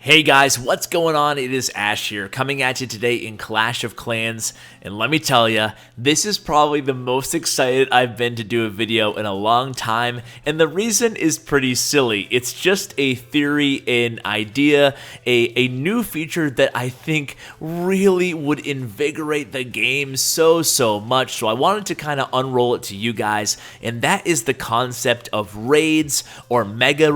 Hey guys, what's going on? It is Ash here, coming at you today in Clash of Clans, and let me tell you, this is probably the most excited I've been to do a video in a long time, and the reason is pretty silly. It's just a theory, an idea, a new feature that I think really would invigorate the game so much, so I wanted to kind of unroll it to you guys, and that is the concept of raids, or mega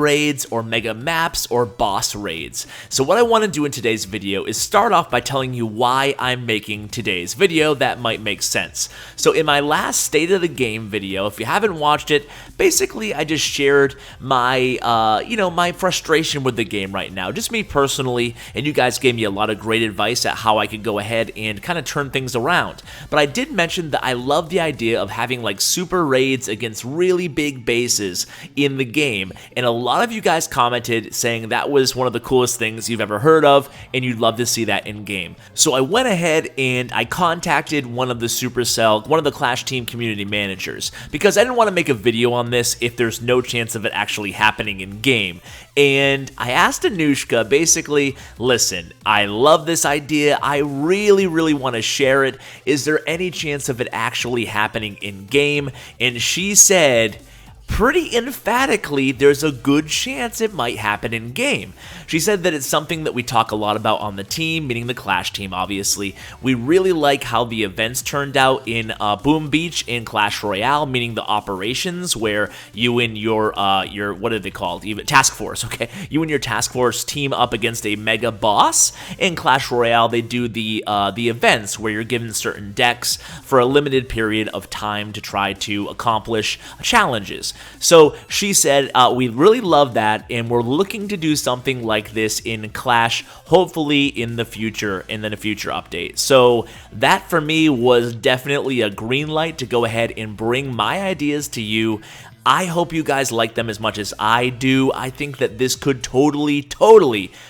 maps, or boss raids. So what I want to do in today's video is start off by telling you why I'm making today's video. That might make sense. So in my last State of the Game video, if you haven't watched it, basically I just shared my, my frustration with the game right now. Just me personally, and you guys gave me a lot of great advice at how I could go ahead and kind of turn things around. But I did mention that I love the idea of having like super raids against really big bases in the game. And a lot of you guys commented saying that was one of the coolest things you've ever heard of, and you'd love to see that in game. So I went ahead and I contacted one of the Clash Team community managers, because I didn't want to make a video on this if there's no chance of it actually happening in game. And I asked Anushka, basically, listen, I love this idea, I really want to share it, is there any chance of it actually happening in game? And she said, pretty emphatically, there's a good chance it might happen in game. She said that it's something that we talk a lot about on the team, meaning the Clash team, obviously. We really like how the events turned out in Boom Beach in Clash Royale, meaning the operations where you and your what are they called? Even task force, okay? You and your task force team up against a mega boss. In Clash Royale, they do the events where you're given certain decks for a limited period of time to try to accomplish challenges. So she said, we really love that, and we're looking to do something like this in Clash, hopefully in the future, in the future update. So that for me was definitely a green light to go ahead and bring my ideas to you. I hope you guys like them as much as I do. I think that this could totally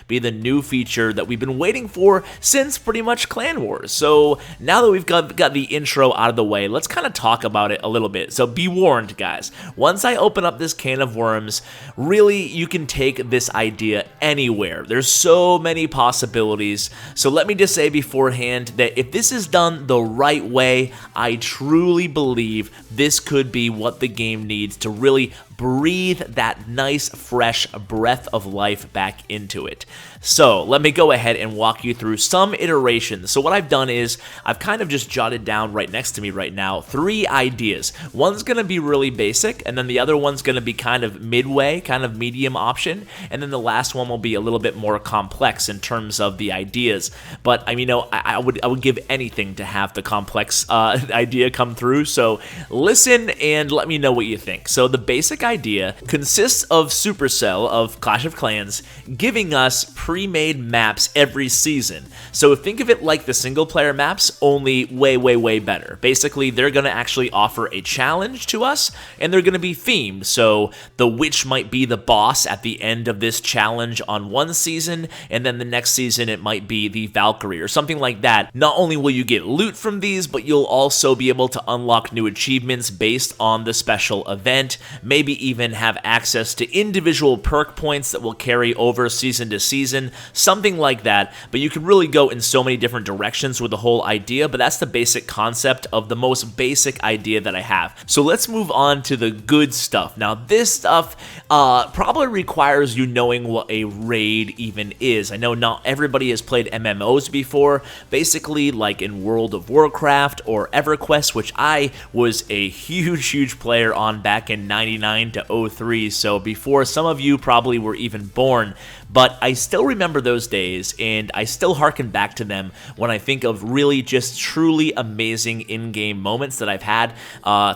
be the new feature that we've been waiting for since pretty much Clan Wars. So now that we've got the intro out of the way, let's kind of talk about it a little bit. So be warned, guys. Once I open up this can of worms, really, you can take this idea anywhere. There's so many possibilities. So let me just say beforehand that if this is done the right way, I truly believe this could be what the game needs to really breathe that nice, fresh breath of life back into it. So let me go ahead and walk you through some iterations. So what I've done is I've kind of just jotted down right next to me right now 3 ideas. One's going to be really basic, and then the other one's going to be kind of midway, kind of medium option, and then the last one will be a little bit more complex in terms of the ideas. But I mean, I would give anything to have the complex idea come through. So listen and let me know what you think. So the basic idea consists of Supercell of Clash of Clans giving us pre-made maps every season. So think of it like the single player maps, only way better. Basically, they're going to actually offer a challenge to us, and they're going to be themed. So the witch might be the boss at the end of this challenge on one season, and then the next season it might be the Valkyrie or something like that. Not only will you get loot from these, but you'll also be able to unlock new achievements based on the special event, maybe even have access to individual perk points that will carry over season to season, something like that. But you can really go in so many different directions with the whole idea, but that's the basic concept of the most basic idea that I have. So let's move on to the good stuff. Now this stuff probably requires you knowing what a raid even is. I know not everybody has played MMOs before, basically like in World of Warcraft or EverQuest, which I was a huge player on back in 99 to 03, so before some of you probably were even born. But I still remember those days, and I still harken back to them when I think of really just truly amazing in-game moments that I've had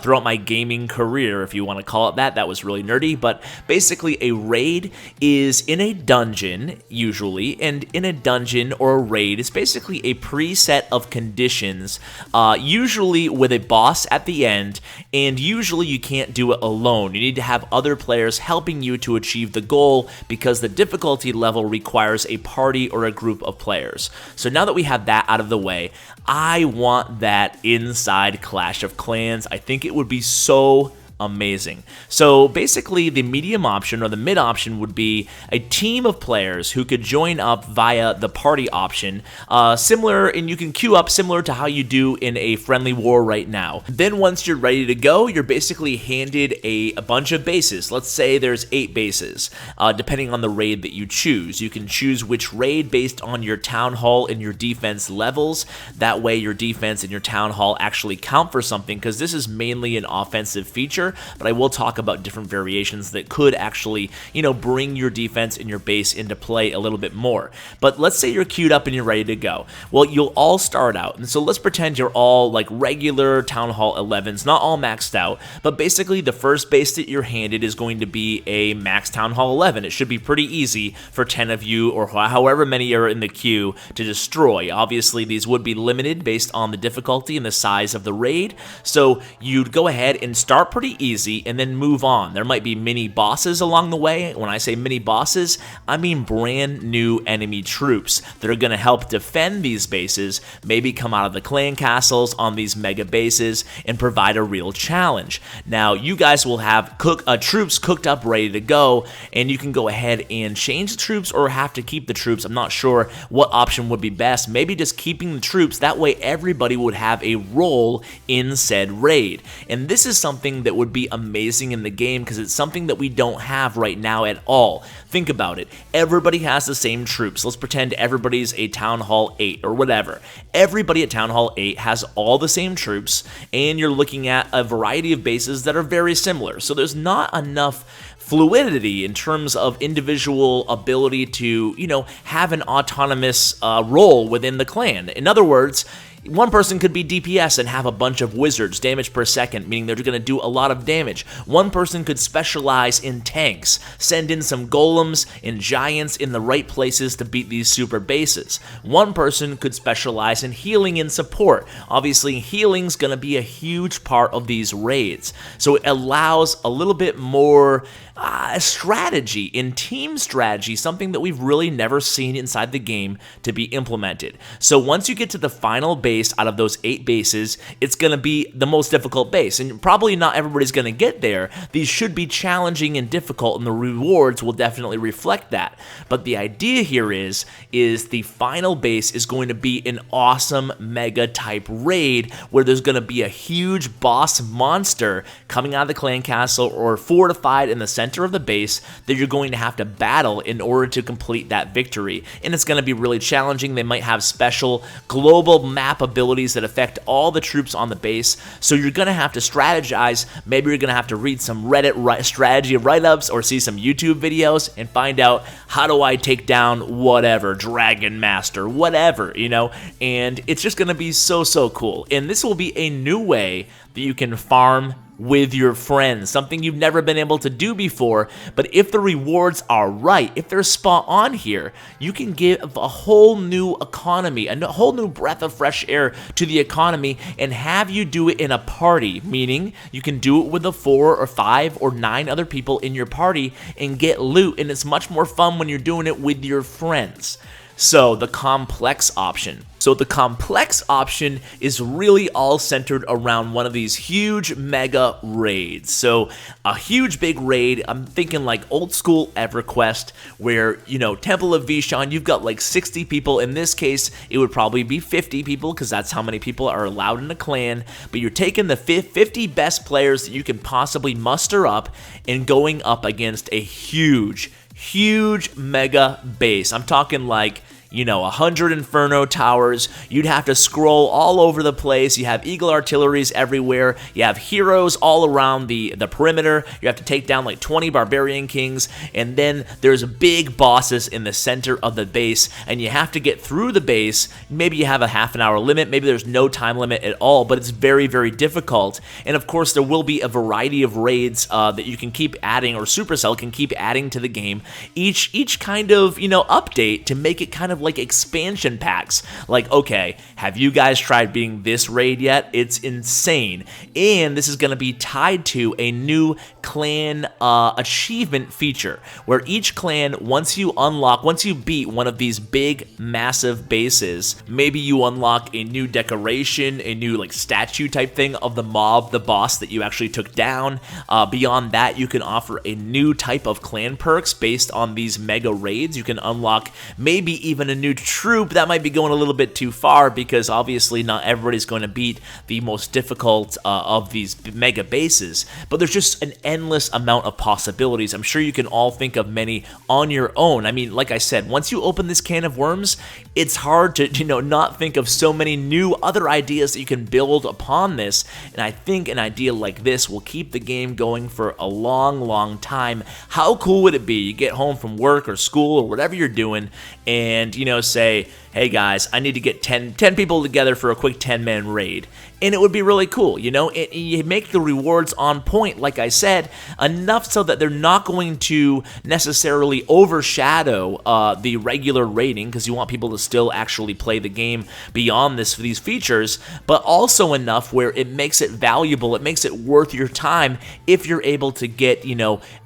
throughout my gaming career, if you want to call it that. That was really nerdy, but basically a raid is in a dungeon, usually, and in a dungeon or a raid is basically a preset of conditions, usually with a boss at the end, and usually you can't do it alone. You need to have other players helping you to achieve the goal, because the difficulty level requires a party or a group of players. So now that we have that out of the way, I want that inside Clash of Clans. I think it would be so amazing. So basically the medium option or the mid option would be a team of players who could join up via the party option, similar, and you can queue up similar to how you do in a friendly war right now. Then once you're ready to go, you're basically handed a bunch of bases. Let's say there's 8 bases, depending on the raid that you choose. You can choose which raid based on your town hall and your defense levels. That way your defense and your town hall actually count for something, because this is mainly an offensive feature, but I will talk about different variations that could actually, bring your defense and your base into play a little bit more. But let's say you're queued up and you're ready to go. Well, you'll all start out, and so let's pretend you're all like regular Town Hall 11s, not all maxed out, but basically the first base that you're handed is going to be a max Town Hall 11. It should be pretty easy for 10 of you, or however many are in the queue, to destroy. Obviously, these would be limited based on the difficulty and the size of the raid, so you'd go ahead and start pretty easy and then move on. There might be mini bosses along the way. When I say mini bosses, I mean brand new enemy troops that are going to help defend these bases, maybe come out of the clan castles on these mega bases and provide a real challenge. Now, you guys will have troops cooked up, ready to go, and you can go ahead and change the troops or have to keep the troops. I'm not sure what option would be best. Maybe just keeping the troops. That way everybody would have a role in said raid. And this is something that would be amazing in the game, because it's something that we don't have right now at all. Think about it. Everybody has the same troops. Let's pretend everybody's a Town Hall 8 or whatever. Everybody at Town Hall 8 has all the same troops, and you're looking at a variety of bases that are very similar. So there's not enough fluidity in terms of individual ability to, have an autonomous role within the clan. In other words, one person could be DPS and have a bunch of wizards, damage per second, meaning they're going to do a lot of damage. One person could specialize in tanks, send in some golems and giants in the right places to beat these super bases. One person could specialize in healing and support. Obviously, healing's going to be a huge part of these raids, so it allows a little bit more strategy, in team strategy, something that we've really never seen inside the game to be implemented. So once you get to the final base out of those 8 bases, it's going to be the most difficult base, and probably not everybody's going to get there. These should be challenging and difficult, and the rewards will definitely reflect that. But the idea here is the final base is going to be an awesome mega type raid where there's going to be a huge boss monster coming out of the clan castle or fortified in the center of the base that you're going to have to battle in order to complete that victory. And it's going to be really challenging. They might have special global map abilities that affect all the troops on the base, so you're going to have to strategize. Maybe you're going to have to read some Reddit strategy write-ups or see some YouTube videos and find out, how do I take down whatever, Dragon Master, whatever, and it's just going to be so cool. And this will be a new way that you can farm with your friends, something you've never been able to do before. But if the rewards are right, if they're spot on here, you can give a whole new economy, a whole new breath of fresh air to the economy, and have you do it in a party, meaning you can do it with the 4 or 5 or 9 other people in your party and get loot, and it's much more fun when you're doing it with your friends. So the complex option. Is really all centered around one of these huge mega raids. So a huge big raid, I'm thinking like old school EverQuest, where, Temple of Vishon, you've got like 60 people. In this case, it would probably be 50 people, because that's how many people are allowed in a clan. But you're taking the 50 best players that you can possibly muster up and going up against a huge mega base. I'm talking like, 100 Inferno towers. You'd have to scroll all over the place. You have Eagle artilleries everywhere. You have heroes all around the perimeter. You have to take down like 20 Barbarian Kings. And then there's big bosses in the center of the base. And you have to get through the base. Maybe you have a half an hour limit. Maybe there's no time limit at all. But it's very, very difficult. And of course, there will be a variety of raids that you can keep adding, or Supercell can keep adding to the game. Each kind of, update to make it kind of like expansion packs. Like, okay, have you guys tried beating this raid yet? It's insane. And this is going to be tied to a new clan achievement feature, where each clan, once you beat one of these big, massive bases, maybe you unlock a new decoration, a new like statue type thing of the mob, the boss that you actually took down. Beyond that, you can offer a new type of clan perks based on these mega raids. You can unlock maybe even a new troop. That might be going a little bit too far, because obviously not everybody's going to beat the most difficult of these mega bases, but there's just an endless amount of possibilities. I'm sure you can all think of many on your own. I mean, like I said, once you open this can of worms, it's hard to, not think of so many new other ideas that you can build upon this, and I think an idea like this will keep the game going for a long, long time. How cool would it be? You get home from work or school or whatever you're doing, and, say, hey guys, I need to get 10 people together for a quick 10-man raid. And it would be really cool, you make the rewards on point, like I said, enough so that they're not going to necessarily overshadow the regular raiding, because you want people to still actually play the game beyond these features, but also enough where it makes it valuable, it makes it worth your time if you're able to get,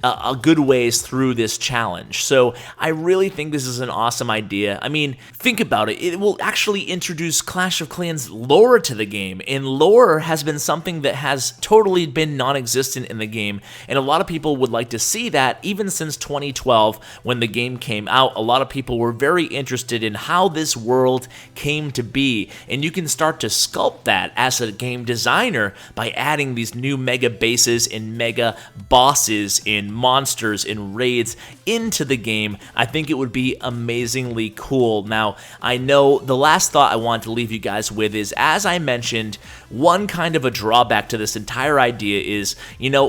a good ways through this challenge. So I really think this is an awesome idea. I mean, think about it. It will actually introduce Clash of Clans lore to the game, and lore has been something that has totally been non-existent in the game, and a lot of people would like to see that. Even since 2012, when the game came out, a lot of people were very interested in how this world came to be, and you can start to sculpt that as a game designer by adding these new mega bases and mega bosses and monsters and raids into the game. I think it would be amazingly cool. Now, I know the last thought I want to leave you guys with is, as I mentioned, one kind of a drawback to this entire idea is,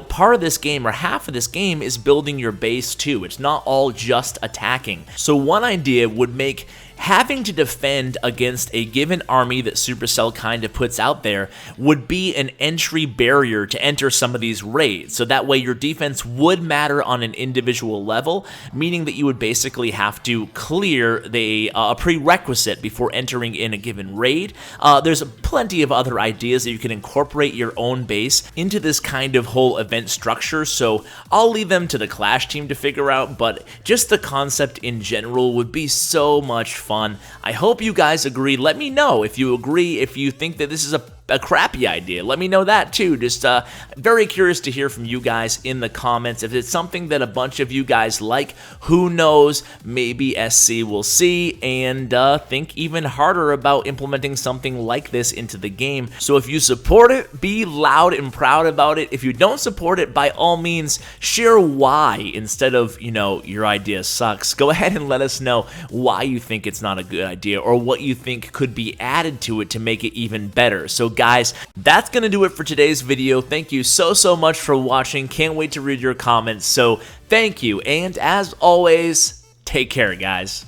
part of this game, or half of this game, is building your base too. It's not all just attacking. So one idea would make having to defend against a given army that Supercell kind of puts out there would be an entry barrier to enter some of these raids. So that way your defense would matter on an individual level, meaning that you would basically have to clear a prerequisite before entering in a given raid. There's plenty of other ideas that you can incorporate your own base into this kind of whole event structure, so I'll leave them to the Clash team to figure out, but just the concept in general would be so much fun. I hope you guys agree. Let me know if you agree, if you think that this is a crappy idea. Let me know that too. Just very curious to hear from you guys in the comments. If it's something that a bunch of you guys like, who knows, maybe SC will see and think even harder about implementing something like this into the game. So if you support it, be loud and proud about it. If you don't support it, by all means, share why instead of, your idea sucks. Go ahead and let us know why you think it's not a good idea, or what you think could be added to it to make it even better. So guys, that's gonna do it for today's video. Thank you so much for watching. Can't wait to read your comments. So thank you, and as always, take care, guys.